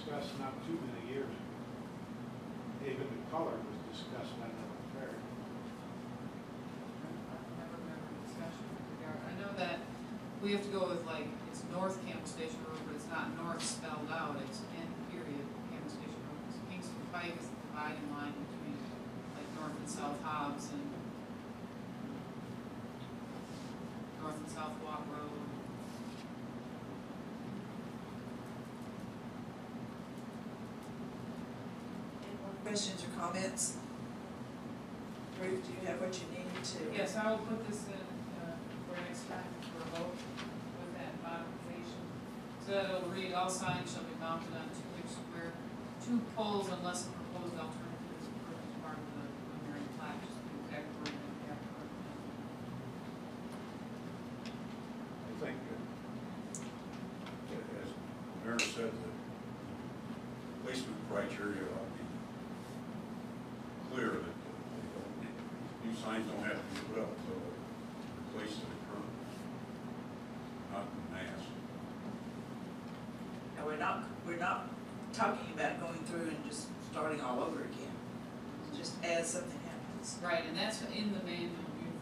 discussed not too many years ago. Even the color was discussed at the fair. I've never remember a discussion in that regard. I know that we have to go with like, it's North Campbell Station Road, but it's not north spelled out, it's N period Campbell Station Road. Because Kingston Pike is the dividing line between like North and South Hobbs and North and South Walk Road. Any more questions or comments? Ruth, do you have what you need to? Yes, I will put this in for next time for a vote with that modification. So that it'll read, all signs shall be mounted on 2-inch square, 2 poles unless a proposed alternative is approved as part of the preliminary plat. Just the exact wording that we have to put in. I think that, as the mayor said, the placement criteria ought to be clear that new signs don't have to be put up until they're placed to the curb, not in mass. And we're not talking about going through and just starting all over again. Just as something happens. Right, and that's in the manual uniform,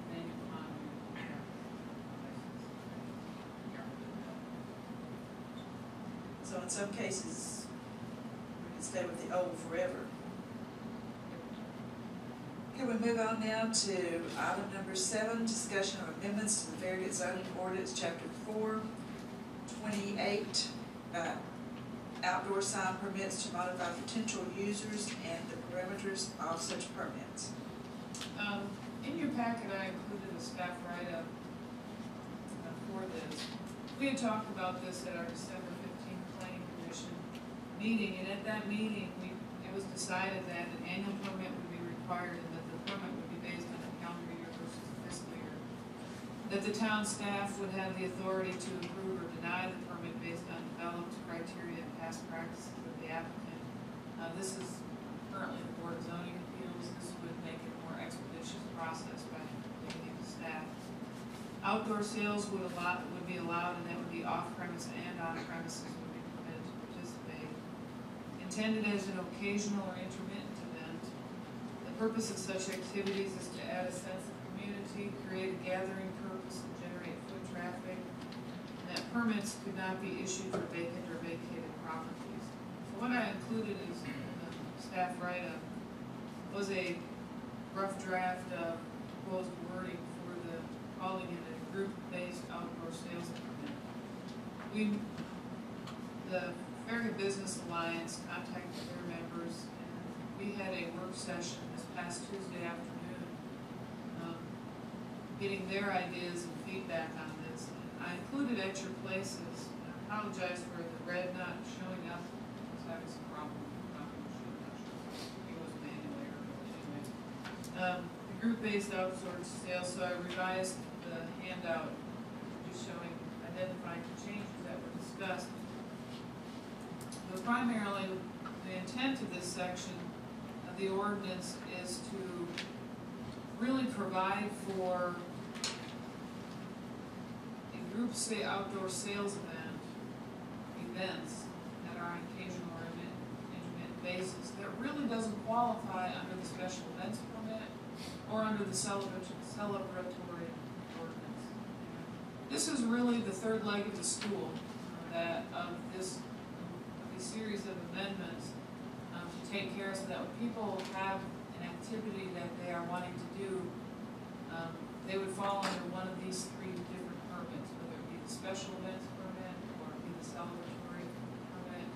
manual on. So in some cases, we can stay with the old forever. Okay, we move on now to item number 7, discussion of amendments to the Farragut zoning ordinance, chapter 4, 28, outdoor sign permits to modify potential users and the parameters of such permits. In your packet, I included a staff write-up for this. We had talked about this at our December 15th Planning Commission meeting, and at that meeting, it was decided that an annual permit would be required and that the permit would be based on a calendar year versus a fiscal year. That the town staff would have the authority to approve or deny the permit based on developed criteria and past practices of the applicant. This is currently the Board of Zoning Appeals. This would make it a more expeditious process by leaving it to staff. Outdoor sales would be allowed, and that would be off-premise and on-premises would be permitted to participate. Intended as an occasional or intermittent event, the purpose of such activities is to add a sense of community, create a gathering purpose, and generate foot traffic, and that permits could not be issued for vacant or vacated properties. So what I included is in the staff write-up was a rough draft of proposed wording for the calling it a group-based outdoor sales permit. The Farragut Business Alliance contacted their members, and we had a work session this past Tuesday afternoon, getting their ideas and feedback on this. And I included at your places. I apologize for the red not showing up. I was having some problem with it was manually or anyway. The group-based outdoor sales, so I revised the handout just showing, identifying the changes that were discussed. But primarily, the intent of this section of the ordinance is to really provide for a group outdoor sales events that are on occasional or intermittent basis that really doesn't qualify under the special events permit or under the celebratory ordinance. This is really the third leg of the stool of this series of amendments to take care so that when people have an activity that they are wanting to do, they would fall under one of these 3 different permits, whether it be the special events permit, or it be the celebratory permit,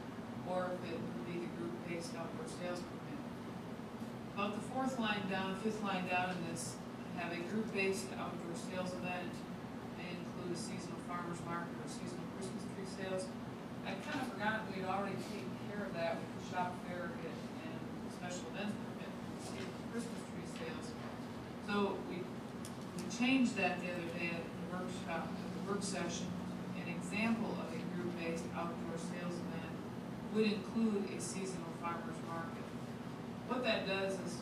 or if it would be the group-based outdoor sales permit. About the 5th line down in this, have a group-based outdoor sales event may include a seasonal farmer's market or seasonal Christmas tree sales. I kind of forgot we had already taken care of that with the shop Farragut and the special events permit for the seasonal Christmas tree sales. So we changed that the other day at the workshop, at the work session. An example of a group-based outdoor sales event would include a seasonal farmer's market. What that does is,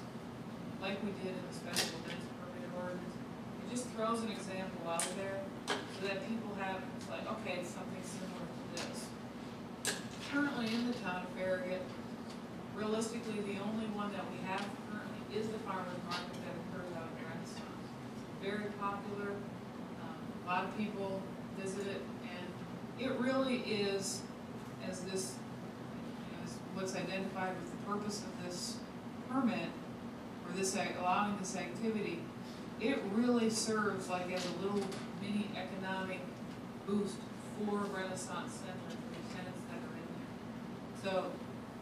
like we did in the special events permit ordinance, it just throws an example out there so that people have, it's like, okay, it's something similar to this. Currently in the town of Farragut. Realistically, the only one that we have currently is the farmer's market that occurs out in Renaissance. Very popular, a lot of people visit it, and it really is, as this, as what's identified with the purpose of this permit, or this, allowing this activity, it really serves like as a little mini economic boost for Renaissance Center, for the tenants that are in there. So,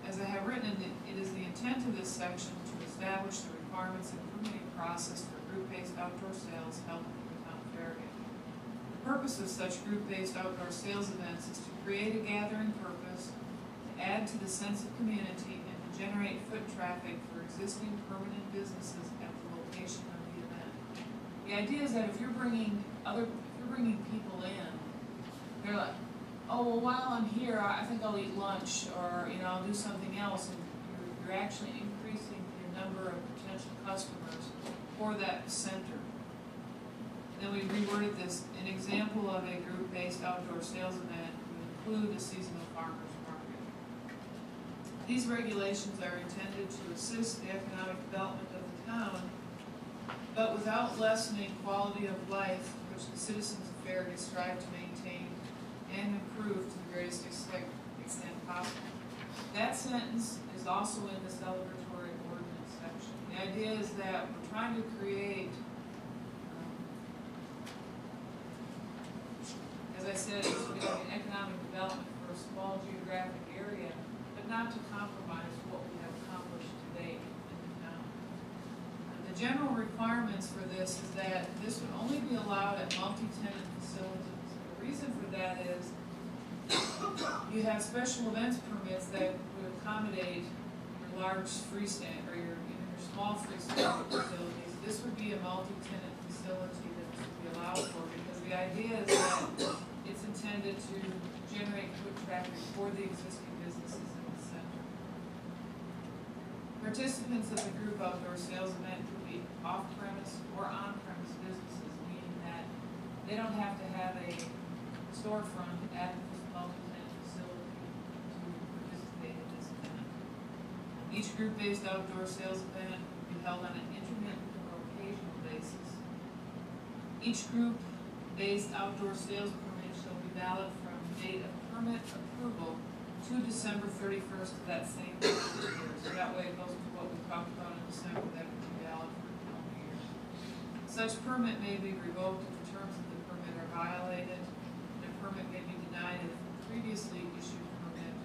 as I have written, it is the intent of this section to establish the requirements and permitting process for group-based outdoor sales held in the town of Farragut. The purpose of such group-based outdoor sales events is to create a gathering purpose, to add to the sense of community, and to generate foot traffic for existing permanent businesses at the location of the event. The idea is that if you're bringing people in, they're like, oh, well, while I'm here, I think I'll eat lunch, or, you know, I'll do something else, and you're actually increasing the number of potential customers for that center. Then we reworded this: an example of a group-based outdoor sales event would include a seasonal farmer's market. These regulations are intended to assist the economic development of the town, but without lessening quality of life, which the citizens of Farragut strive to maintain and improve to the greatest extent possible. That sentence is also in the celebratory ordinance section. The idea is that we're trying to create, as I said, it's sort of an economic development for a small geographic area, but not to compromise what we have accomplished to date in the town. The general requirements for this is that this would only be allowed at multi-tenant facilities. The reason for that is you have special events permits that would accommodate your large freestand or your small freestanding facilities. This would be a multi-tenant facility that this would be allowed for, because the idea is that it's intended to generate foot traffic for the existing businesses in the center. Participants of the group outdoor sales event could be off-premise or on-premise businesses, meaning that they don't have to have a storefront at this multi-tenant facility to participate in this event. Each group-based outdoor sales event will be held on an intermittent or occasional basis. Each group-based outdoor sales permit shall be valid from date of permit approval to December 31st of that same calendar year. So that way it goes to what we talked about in December, that would be valid for a calendar year. Such permit may be revoked if the terms of the permit are violated. Permit may be denied if previously issued permit,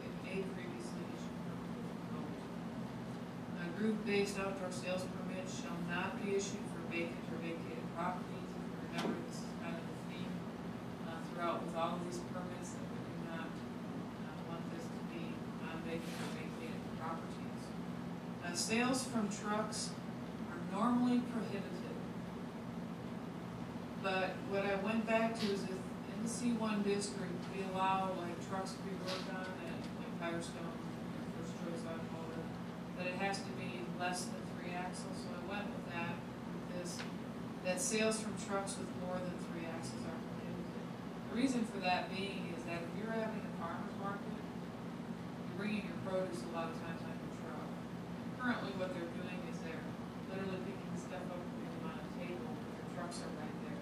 if a previously issued permit is revoked. A group-based outdoor sales permit shall not be issued for vacant or vacated properties. If you remember, this is kind of the theme throughout with all of these permits, that we do not want this to be non-vacant or vacated properties. Sales from trucks are normally prohibited, but what I went back to is if in the C1 district, we allow like trucks to be worked on at like Firestone, First Choice Automotive, but it has to be less than 3 axles. So I went with that, that sales from trucks with more than 3 axles are prohibited. The reason for that being is that if you're having a farmer's market, you're bringing your produce a lot of times on your truck. Currently what they're doing is they're literally picking stuff up and putting them on a table, but their trucks are right there.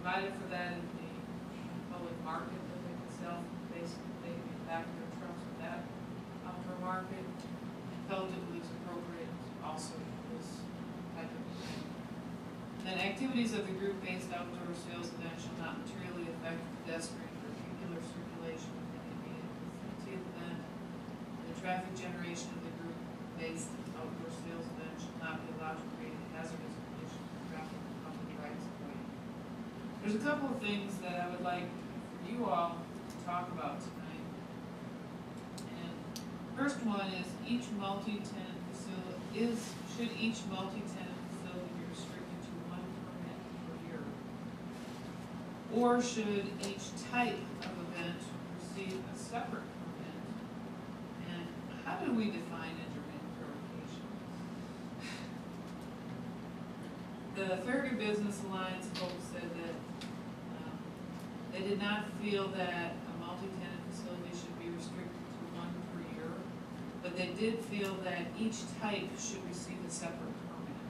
Provided for that in the public market that they can sell, basically they can get back their trucks with that outdoor market. Felt it was appropriate also for this type of thing. Then activities of the group-based outdoor sales event shall not materially affect pedestrian or vehicular circulation within the immediate vicinity of the event. The traffic generation of the group-based outdoor sales event shall not be allowed to create a hazardous condition for traffic on public rights of way. There's a couple of things that I would like for you all to talk about tonight. And first one is should each multi-tenant facility be restricted to 1 permit per year? Or should each type of event receive a separate permit? And how do we define intermittent provocation? The Farragut Business Alliance folks said that they did not feel that a multi-tenant facility they should be restricted to one per year. But they did feel that each type should receive a separate permit.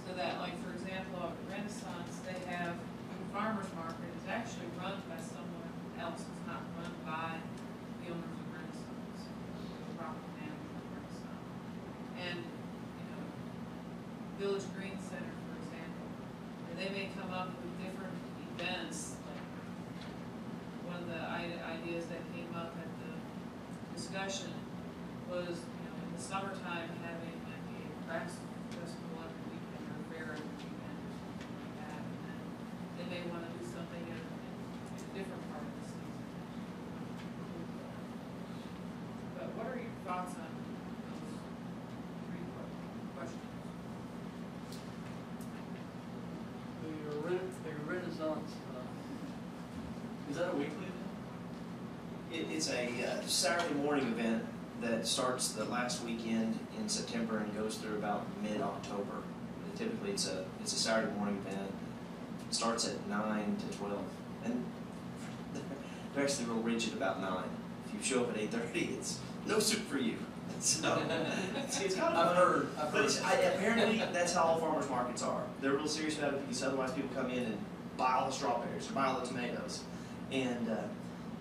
So that, like, for example, at Renaissance, they have, the farmer's market is actually run by someone else. It's not run by the owners of Renaissance, the property manager of Renaissance. And, you know, Village Green Center, for example, and they may come up with different events. Like, one of the ideas that came up at the discussion was, you know, in the summertime, having like a crafts festival every weekend or a fair every weekend or something like that. And then they may want to do something in a different part of the season. But what are your thoughts on those three questions? The Renaissance, is that a weekly event? It's a Saturday morning event that starts the last weekend in September and goes through about mid-October. Typically, it's a Saturday morning event. It starts at 9 to 12, and they're actually real rigid about 9. If you show up at 8:30, it's no soup for you. So it's kind of fun. But apparently that's how all farmers markets are. They're real serious about it because otherwise people come in and buy all the strawberries or buy all the tomatoes. And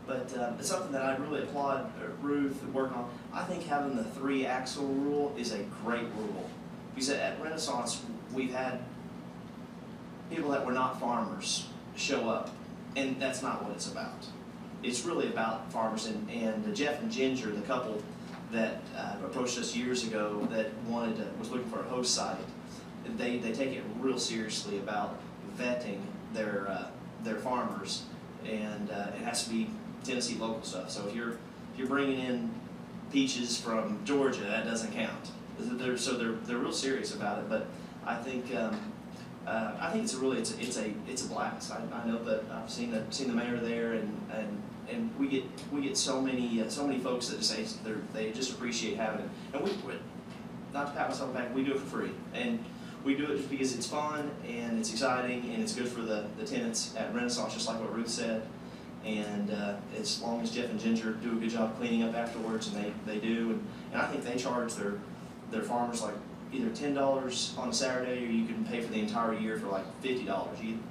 but it's something that I really applaud Ruth working on. I think having the 3-axle rule is a great rule because at Renaissance we've had people that were not farmers show up, and that's not what it's about. It's really about farmers, and Jeff and Ginger, the couple that approached us years ago that was looking for a host site. They take it real seriously about vetting their farmers, and it has to be Tennessee local stuff. So if you're bringing in peaches from Georgia, that doesn't count. They're real serious about it. But I think it's a blast. I know that I've seen the mayor there, and we get so many folks that just say they just appreciate having it. And we not to pat myself back, we do it for free, and we do it just because it's fun and it's exciting and it's good for the tenants at Renaissance, just like what Ruth said. And as long as Jeff and Ginger do a good job cleaning up afterwards, and they do, and I think they charge their farmers like either $10 on a Saturday, or you can pay for the entire year for like $50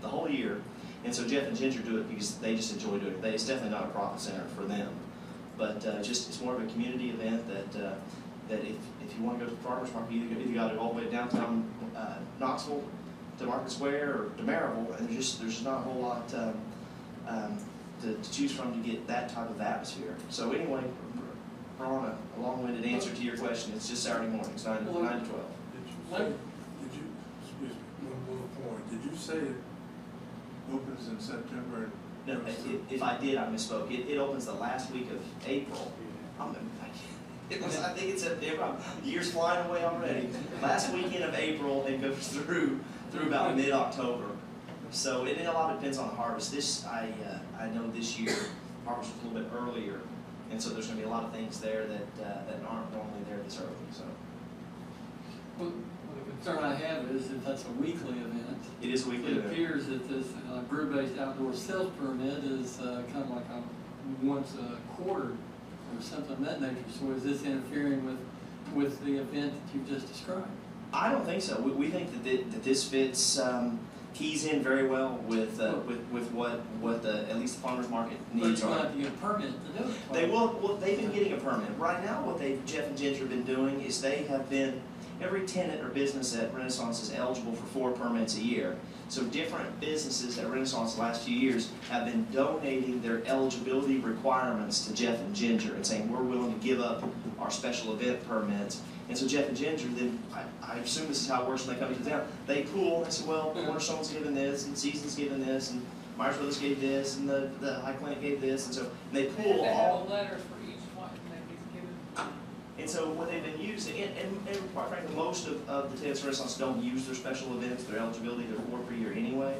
the whole year. And so Jeff and Ginger do it because they just enjoy doing it. It's definitely not a profit center for them, but it's more of a community event that if you want to go to the farmers market, you got to go all the way downtown Knoxville to Market Square or to Maryville, and there's just not a whole lot to choose from to get that type of atmosphere. So anyway, Ron, a long-winded answer to your question. It's just Saturday mornings, 9 to 12. Excuse me, one more point. Did you say it opens in September? No, if I did, I misspoke. It opens the last week of April. I think it's September. The year's flying away already. Last weekend of April, and goes through about mid-October. So a lot of it depends on the harvest. I know this year harvest was a little bit earlier, and so there's going to be a lot of things there that aren't normally there this early. So. Well, the concern I have is that that's a weekly event. It is a weekly event. It appears that this brew-based outdoor sales permit is kind of like a once a quarter or something of that nature. So is this interfering with the event that you've just described? I don't think so. We think that this fits, keys in very well with what at least the farmers market needs are. But you have to get a permit to do it. They will. Well, they've been getting a permit right now. What Jeff and Ginger have been doing is they have been. Every tenant or business at Renaissance is eligible for 4 permits a year. So different businesses at Renaissance the last few years have been donating their eligibility requirements to Jeff and Ginger and saying we're willing to give up our special event permits. And so Jeff and Ginger, then I assume this is how it works when they come into town. They pool. They say, well, Cornerstone's given this, and Season's given this, and Myers Brothers gave this, and the High Clinic gave this, and so they pool They all. have a letter for each one that gets given. And so what they've been using, and quite frankly, most of the tenants at Renaissance don't use their special events, their eligibility, they're 4 per year anyway.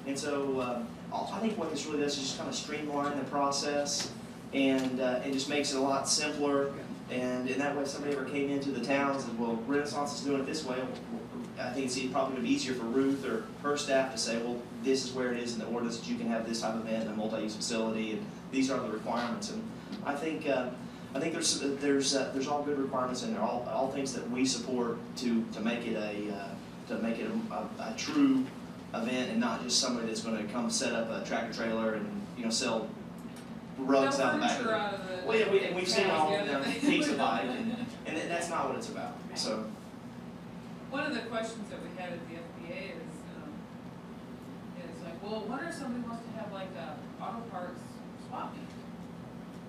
And so I think what this really does is just kind of streamline the process, and it just makes it a lot simpler. And in that way, if somebody ever came into the town and said, well, Renaissance is doing it this way, I think it's probably going to be easier for Ruth or her staff to say, well, this is where it is in the ordinance that you can have this type of event in a multi-use facility, and these are the requirements. And I think there's all good requirements in there, all things that we support to make it a true event and not just somebody that's going to come set up a tractor trailer and sell rugs out the back of furniture it. out of it. Well, yeah, we've seen all Yeah. peaks of life, and that's not what it's about. So One of the questions that we had at the FBA is like, well, what if somebody wants to have like a auto parts swap meet?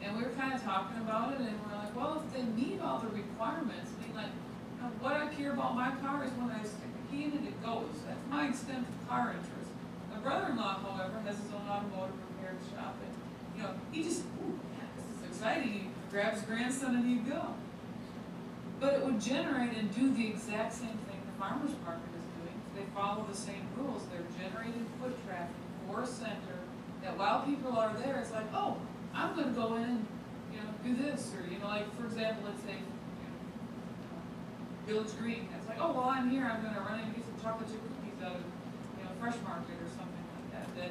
And we were kind of talking about it, and we're like, well, if they meet all the requirements, I mean, like, what I care about my car is when I stick the key in it, it goes. That's my extent of car interest. My brother-in-law, however, has his own automotive repair shop, and he just, ooh, man, this is exciting. He grabs his grandson and he'd go. But it would generate and do the exact same thing the farmer's market is doing. They follow the same rules. They're generating foot traffic for a center that while people are there, it's like, oh, I'm going to go in and do this, or like for example, let's say Village Green. It's like, oh well, I'm here. I'm going to run in and get some chocolate chip cookies out of Fresh Market or something like that. That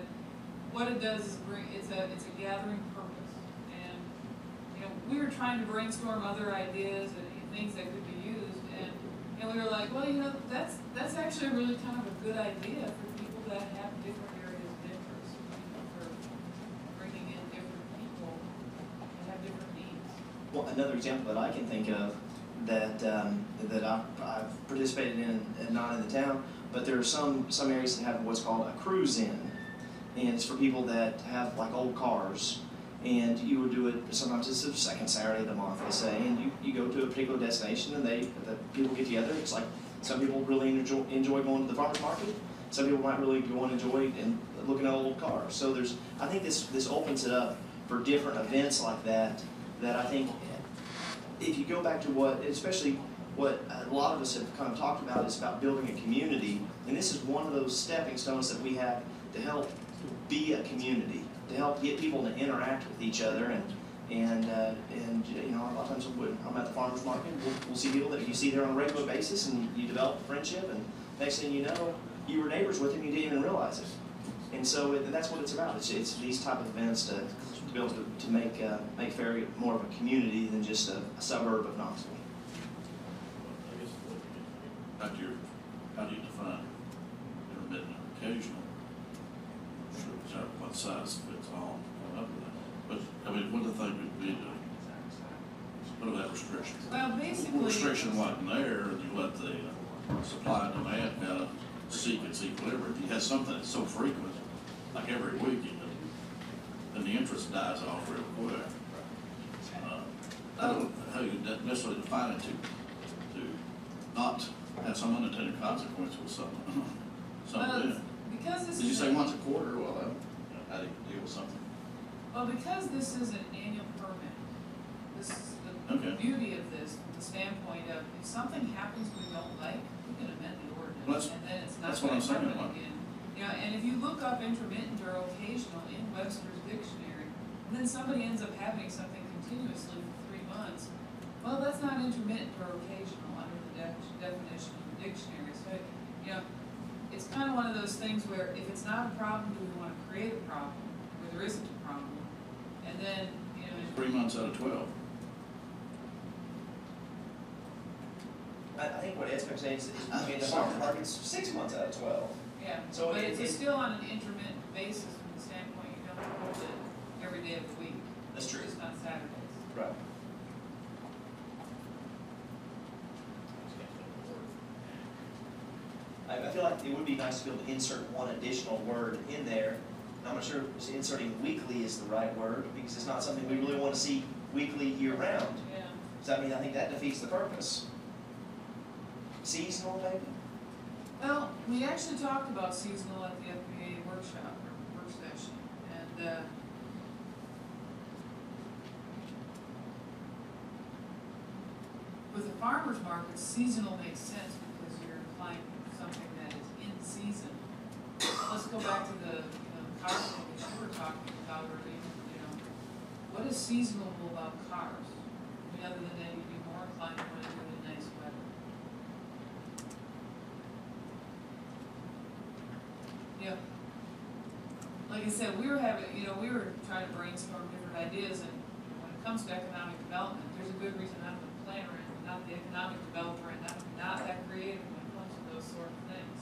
what it does is it's a gathering purpose, and we were trying to brainstorm other ideas and things that could be used, and we were like, well, that's actually really kind of a good idea for people that have different areas of interest, for bringing in different people that have different needs. well, another example that I can think of that I've participated in, and not in the town, but there are some areas that have what's called a cruise in, and it's for people that have like old cars. And you would do it, sometimes it's the second Saturday of the month, they say, and you go to a particular destination and the people get together. It's like some people really enjoy going to the farmer's market. Some people might really go and enjoy and looking at old cars. So I think this opens it up for different events like that I think if you go back to especially what a lot of us have kind of talked about is about building a community, and this is one of those stepping stones that we have to help be a community, to help get people to interact with each other, and a lot of times when I'm at the farmer's market, we'll see people that you see there on a regular basis, and you develop a friendship, and next thing you know, you were neighbors with them, you didn't even realize it. And so that's what it's about. It's these type of events to be able to make Farragut more of a community than just a suburb of Knoxville. How do you define intermittent or occasional? Sure, what size fits all, up with that. But, I mean, what the thing would be to put that restriction? Well, basically, Restriction wasn't there, and you let the supply and demand kind of seek its equilibrium. If you have something that's so frequent, like every weekend, then the interest dies off real quick. I don't know how you necessarily define it to not have some unintended consequence with something. because this Did you is say once a quarter? Well, how do you deal with something? well, because this is an annual permit, this is the Okay. beauty of this, from the standpoint of if something happens we don't like, we can amend the ordinance, Well, and then it's not that's what going I'm to saying, happen like- again. And if you look up intermittent or occasional in Webster's dictionary, and then somebody ends up having something continuously for 3 months, well, that's not intermittent or occasional under the definition of the dictionary. So, it's kind of one of those things where if it's not a problem, do we want to create a problem where there isn't a problem? And then, 3 months out of 12. I think what Ed's saying is the farmer's market's 6 months out of 12. yeah, So but it- it's still on an intermittent basis from the standpoint you don't hold it every day of the week. That's true. Just on Saturdays. Right. I feel like it would be nice to be able to insert one additional word in there. I'm not sure if inserting weekly is the right word, because it's not something we really want to see weekly year-round. Yeah. So I think that defeats the purpose. Seasonal, maybe? Well, we actually talked about seasonal at the FBA workshop, or work session, and, with the farmer's market, seasonal makes sense because you're applying something that is in season. Let's go back to the, car thing that you were talking about earlier, what is seasonal about cars? I mean, other than that, you'd be more inclined to want to do it in nice weather. Yeah. Like I said, we were having, we were trying to brainstorm different ideas, and when it comes to economic development, there's a good reason I'm the planner and not the economic developer, and I'm not that creative when it comes to those sort of things.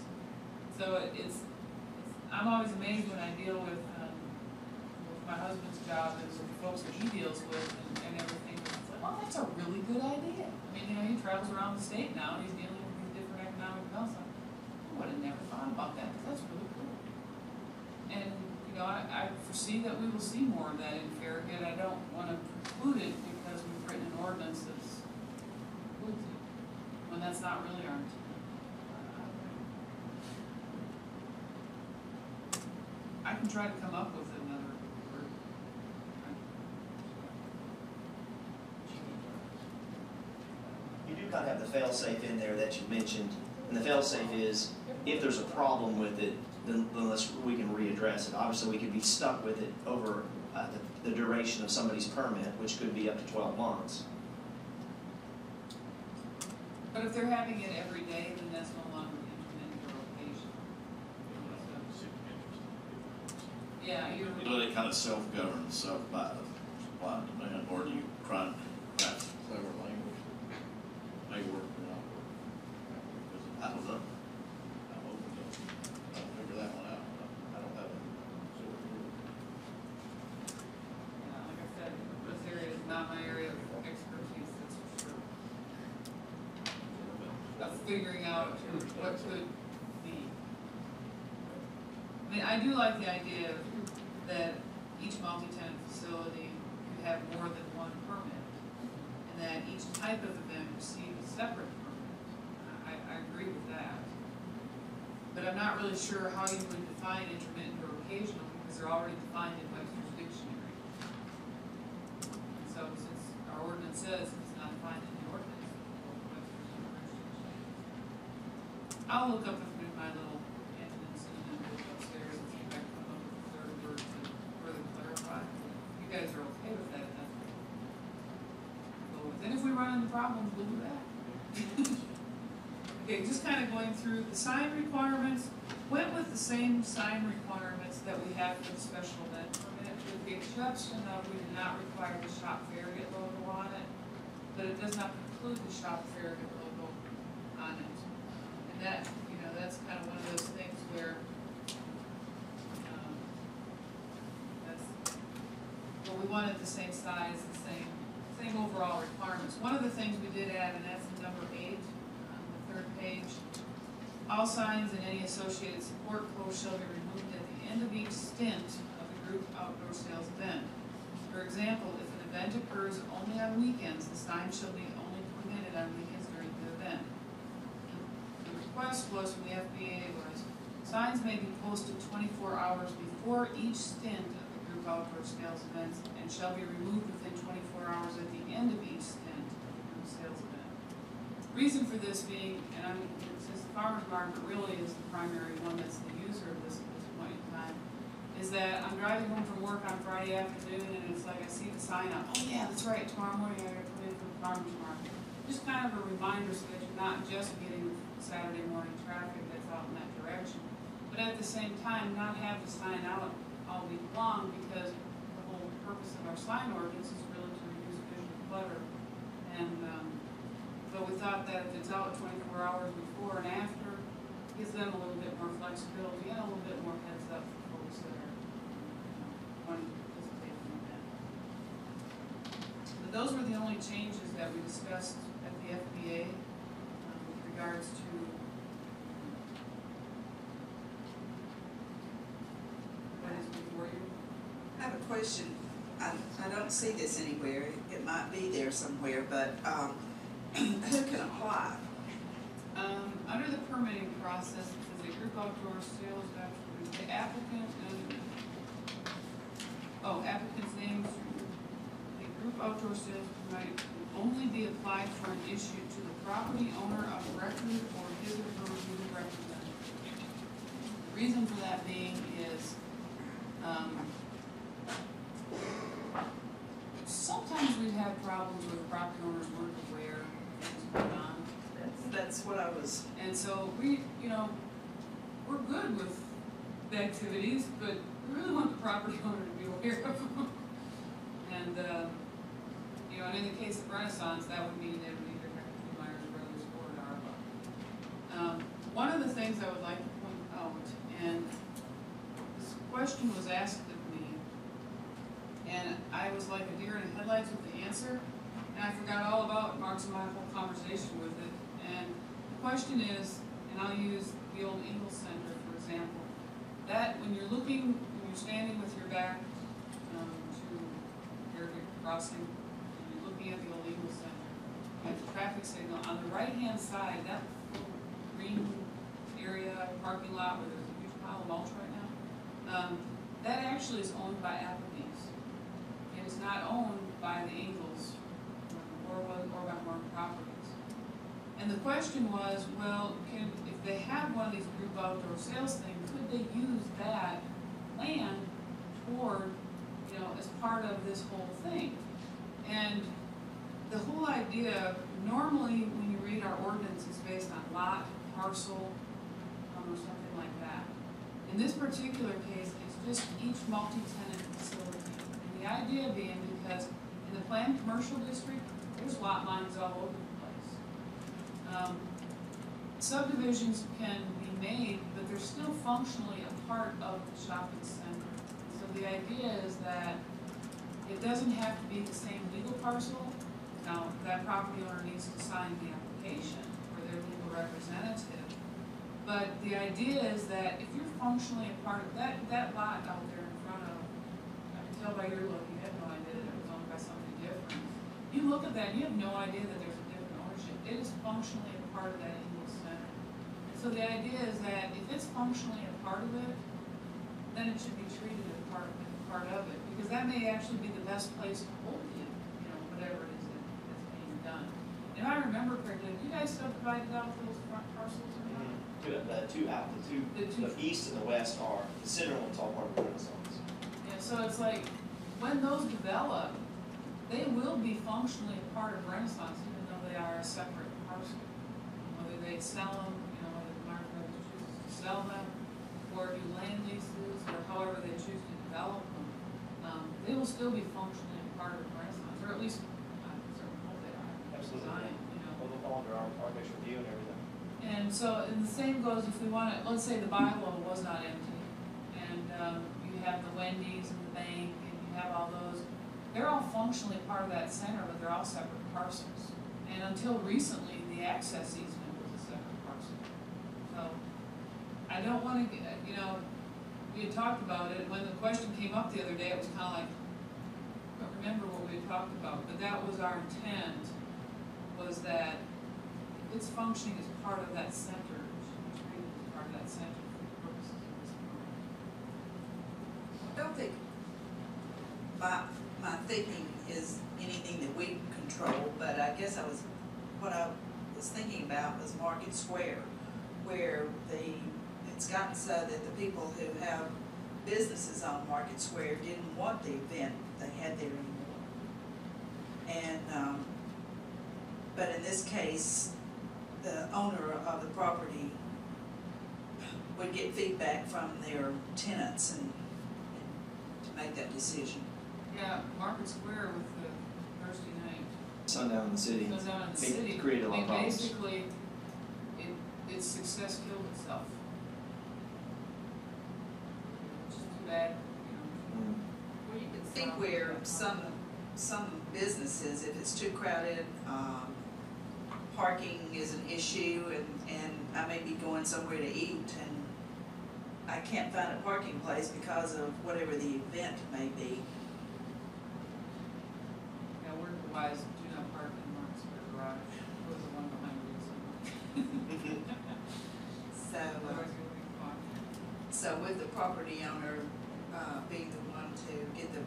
So I'm always amazed when I deal with my husband's job and with the folks that he deals with and everything. It's like, oh, that's a really good idea. I mean, you know, he travels around the state now and he's dealing with these different economic developments. I would have never thought about that, but that's really cool. And, you know, I foresee that we will see more of that in Farragut. I don't want to preclude it because we've written an ordinance that's precludes it, when that's not really our intent. I can try to come up with another word. You do kind of have the fail-safe in there that you mentioned, and the fail-safe is, if there's a problem with it, then we can readdress it. Obviously, we could be stuck with it over the duration of somebody's permit, which could be up to 12 months. But if they're having it every day, then that's no longer intermittent or occasional. Yeah, you're. You know, they kind of self-govern themselves by supply and demand, or do you try and craft clever language that may work or not work? Because I don't know. I'm open to figure that one out. I don't have any sort of rule. Yeah, like I said, this area is not my area of expertise, that's for sure. Of figuring out what could be. I mean, I do like the idea that each multi-tenant facility could have more than one permit, and that each type of event receives a separate permit. I agree with that. But I'm not really sure how you would define intermittent or occasional, because they're already defined in Webster's dictionary. And so since our ordinance says it's not defined in the ordinance, Webster's dictionary. I'll look up in my little antonyms and then look upstairs and see if I can come up with a third word to further clarify. If you guys are okay with that, that's what we'll go with. And if we run into problems, we'll do that. Okay, just kind of going through the sign requirements, went with the same sign requirements that we have for the special event permit, with the exception of we did not require the Shop Farragut logo on it, but it does not preclude the Shop Farragut logo on it. And that, you know, that's kind of one of those things where but we wanted the same size, the same overall requirements. One of the things we did add, and that's in number 8 on the 3rd page, all signs and any associated support posts shall be removed at the end of each stint of the group outdoor sales event. For example, if an event occurs only on weekends, the sign shall be only permitted on weekends during the event. The request was from the FBA was, signs may be posted 24 hours before each stint of the group outdoor sales events and shall be removed within 24 hours at the end of each stint of the group sales event. Reason for this being, and since the farmer's market really is the primary one that's the user of this at this point in time, is that I'm driving home from work on Friday afternoon and it's like I see the sign up, oh yeah, that's right, tomorrow morning I gotta come in for the farmer's market. Just kind of a reminder so that you're not just getting Saturday morning traffic that's out in that direction, but at the same time not have the sign out all week long, because the whole purpose of our sign ordinance is really to reduce visual clutter. And but we thought that if it's out 24 hours before and after, gives them a little bit more flexibility and a little bit more heads up for folks that are wanting to participate in that. But those were the only changes that we discussed at the FBA with regards to what is before you. I have a question. I don't see this anywhere. It might be there somewhere, but who can apply? Under the permitting process, it says a group outdoor sales after the applicant and applicant's name. A group outdoor sales permit can only be applied for and issued to the property owner of record or his or her legal representative. The reason for that being is sometimes we've had problems with property owners weren't aware things going on. That's what I was. And so we're good with the activities, but we really want the property owner to be aware of them. And But in the case of Renaissance, that would mean they would either have to be Myers Brothers or an ARPA. One of the things I would like to point out, and this question was asked of me, and I was like a deer in headlights with the answer, and I forgot all about Mark's and my whole conversation with it. And the question is, and I'll use the old Ingalls Center for example, that when you're standing with your back to Farragut Crossing, and you're looking at the old Ingalls Center, you have the traffic signal on the right-hand side, that little green area, parking lot where there's a huge pile of mulch right now, that actually is owned by Applebee's. It is not owned by the Ingalls or by Mark Properties. And the question was, well, if they have one of these group outdoor sales things, could they use that land toward, as part of this whole thing? And the whole idea, normally when you read our ordinance, it's based on lot, parcel, or something like that. In this particular case, it's just each multi-tenant facility. And the idea being because in the planned commercial district, there's lot lines all over the place. Subdivisions can be made, but they're still functionally a part of the shopping center. So the idea is that it doesn't have to be the same legal parcel. Now, that property owner needs to sign the application for their legal representative. But the idea is that if you're functionally a part of that lot out there in front of, I can tell by your look, you had no idea that it was owned by somebody different. You look at that, and you have no idea that there's a different ownership. It is functionally a part of that Ingalls Center. And so the idea is that if it's functionally a part of it, then it should be treated as part of it, because that may actually be the best place to hold you, whatever it is that's being done. If I remember correctly, have you guys subdivided out those front parcels or not? The east and the west are, the center one's all part of Renaissance. Yeah, so it's like, when those develop, they will be functionally a part of Renaissance, even though they are a separate parcel. Whether they sell them, whether the Mark Brothers chooses to sell them, or do land leases, or however they choose to develop them, they will still be functionally a part of Renaissance, or at least, I certainly hope they are. Absolutely. Design, Well, they'll fall under our architectural review and everything. And so, and the same goes if we want to, let's say the bylaw was not empty, and you have the Wendy's and the bank, and you have all those, they're all functionally part of that center, but they're all separate parcels. And until recently, the access easement was a separate parcel. So, I don't want to, we had talked about it, when the question came up the other day, it was kind of like, I don't remember what we had talked about, but that was our intent, was that it's functioning as part of that center, it should be treated as part of that center for the purposes of this program. I don't think my thinking is anything that we control, but I guess what I was thinking about was Market Square, where it's gotten so that the people who have businesses on Market Square didn't want the event they had there anymore. And, but in this case, the owner of the property would get feedback from their tenants and to make that decision. Yeah, Market Square with the Thursday night. Sundown in the city. Sundown in the It city. created a lot of problems. Basically, its success killed itself. Which is too bad, Mm. Well, you can see where some businesses, if it's too crowded, parking is an issue, and I may be going somewhere to eat, and I can't find a parking place because of whatever the event may be. Yeah, word wise, do not park in Market Square garage. There was the one behind me somewhere. So, Otherwise, you'll be fine. so with the property owner being the one to get the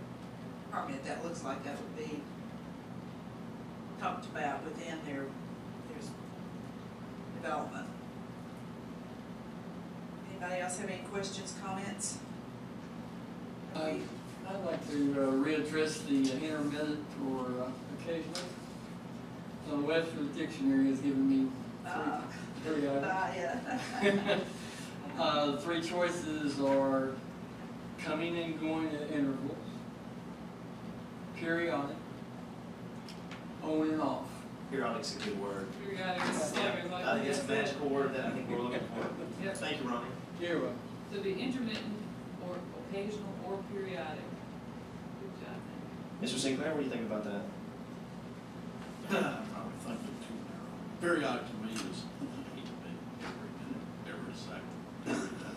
permit, that looks like that would be talked about within their development. Anybody else have any questions, comments? I'd like to readdress the intermittent or occasional. So Webster's Dictionary has given me three items. Yeah. Three choices are coming and going at intervals, periodic, on and off. Periodic's a good word. Periodic is like. I think it's a magical word that I think we're looking for. Yep. Thank you, Ronnie. You're welcome. To be intermittent or occasional or periodic. Good job. Mr. Sinclair, what do you think about that? I'm probably thinking too narrow. Periodic to me is, need to be every minute, every second, every day.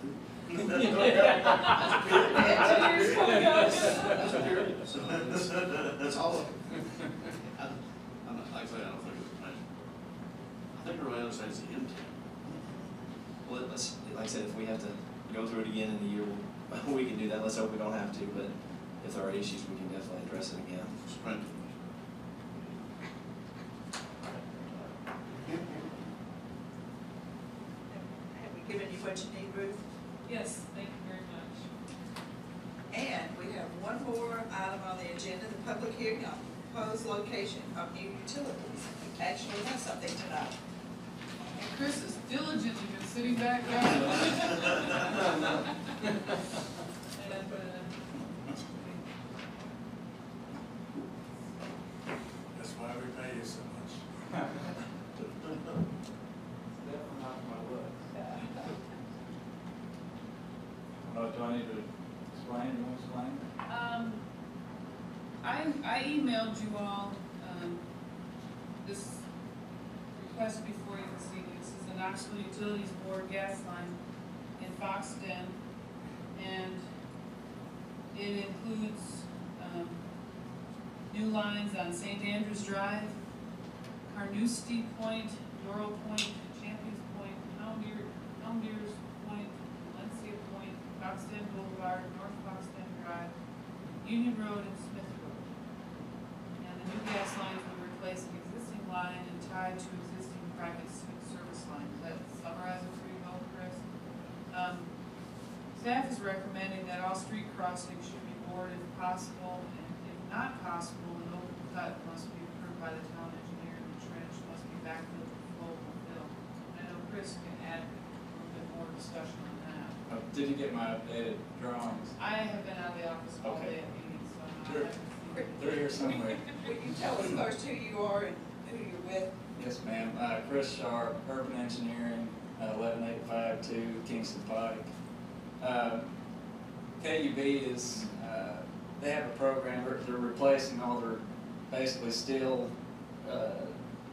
Cheers, coming up. That's a period, so that's all of it. I'm not, like I say, I don't think it's a magic word. I think everybody understands the intent. Well, let's, like I said, if we have to go through it again in the year, we can do that. Let's hope we don't have to, but if there are issues, we can definitely address it again. Sprint. Have we given you what you need, Ruth? Yes, thank you very much. And we have one more item on the agenda, the public hearing on proposed location of new utilities. We actually have something tonight. And Chris has diligently been sitting back there. And, That's why we pay you so much. Definitely not my looks. Do I need to explain? You want to explain? I emailed you all, this request before you this evening. This is the Knoxville Utilities Board gas line in Foxton. And it includes, new lines on St. Andrews Drive, Carnoustie Point, Doral Point, Champions Point, Helmdeers Point, Valencia Point, Foxton Boulevard, North Foxton Drive, Union Road, and Smith Road. And the new gas lines will replace an existing line and tie to existing private service lines. Does that summarize it for you well, Chris? Staff is recommending that all street crossings should be bored if possible, and if not possible, an open cut must be approved by the town engineer, and the trench must be backfilled with flowable fill. I know Chris can add a little bit more discussion on that. Did you get my updated drawings? I have been out of the office all Okay. day at meetings, so I Sure. haven't seen it. They're here somewhere. Will you tell us first who you are and who you're with? Yes, ma'am. Chris Sharp, Urban Engineering, 11852 Kingston Pike. KUB is, they have a program, they're replacing all their basically steel,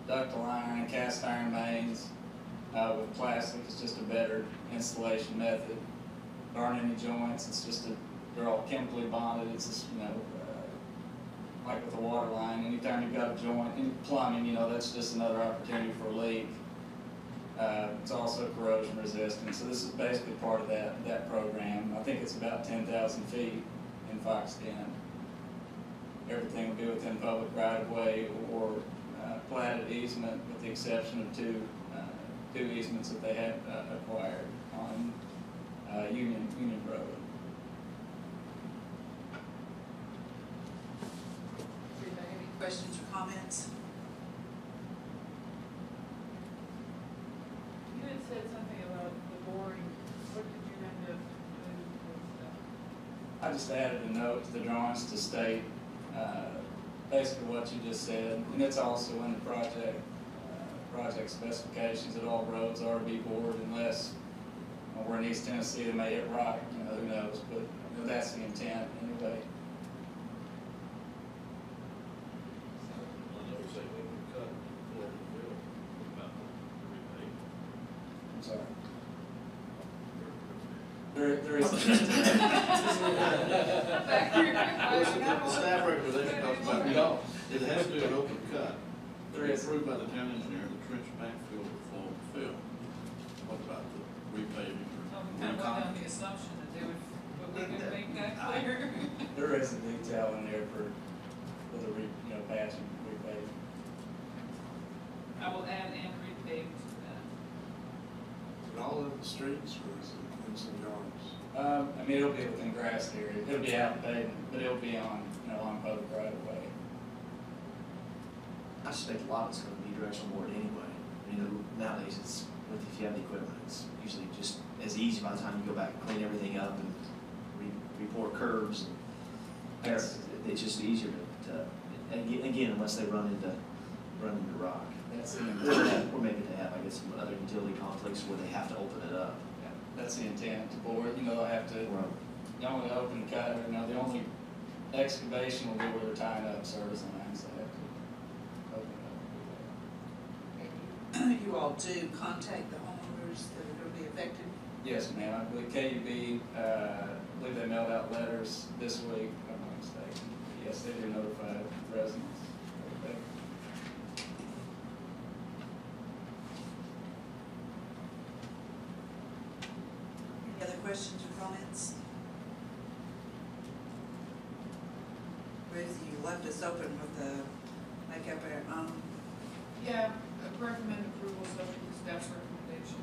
ductile iron and cast iron mains with plastic. It's just a better installation method. There aren't any joints, it's just they're all chemically bonded. It's just, like with a water line, anytime you've got a joint in plumbing, that's just another opportunity for a leak. It's also corrosion resistant, so this is basically part of that program. I think it's about 10,000 feet in Foxton. Everything will be within public right-of-way or platted easement, with the exception of two easements that they have acquired on Union Road. Anybody have any questions or comments? You had said something about the boring. What did you end up doing with that? I just added a note to the drawings to state basically what you just said, and it's also in the project specifications that all roads are to be bored unless we're in East Tennessee, they may hit rock, who knows, but that's the intent anyway. I'm sorry. There is. Staff recommendation talks about golf. It has to be an open cut. There is. Approved by the town engineer, the trench backfill with flow and fill. What about the repaving? We kind of went on the assumption that they would, but we could make that clear. There is a detail in there for the patch and repave. I will add and repave to that. Is it all over the streets or is it in some yards? It'll be within grass area. It'll be out pavement, but it'll be on, on public right of way. I suspect a lot of it's going to be directional board anyway. Nowadays it's, if you have the equipment, it's usually just as easy by the time you go back and clean everything up and report curves. And it's just easier to again, unless they run into run into rock. That's the Or intent. or maybe they have, I guess, some other utility conflicts where they have to open it up. Yeah, that's the intent, to bore it, they'll have to, the only open cut, or no, the only excavation will be where they're tying up service lines, they have to open it up. You all do contact the homeowners that are gonna be affected? Yes, ma'am, I believe KUB, I believe they mailed out letters this week, if I'm not mistaken. Yes, they do notify residents. Okay. Any other questions or comments? Ruth, you left us open with the make up our own. Yeah, I recommend approval subject to staff's recommendation.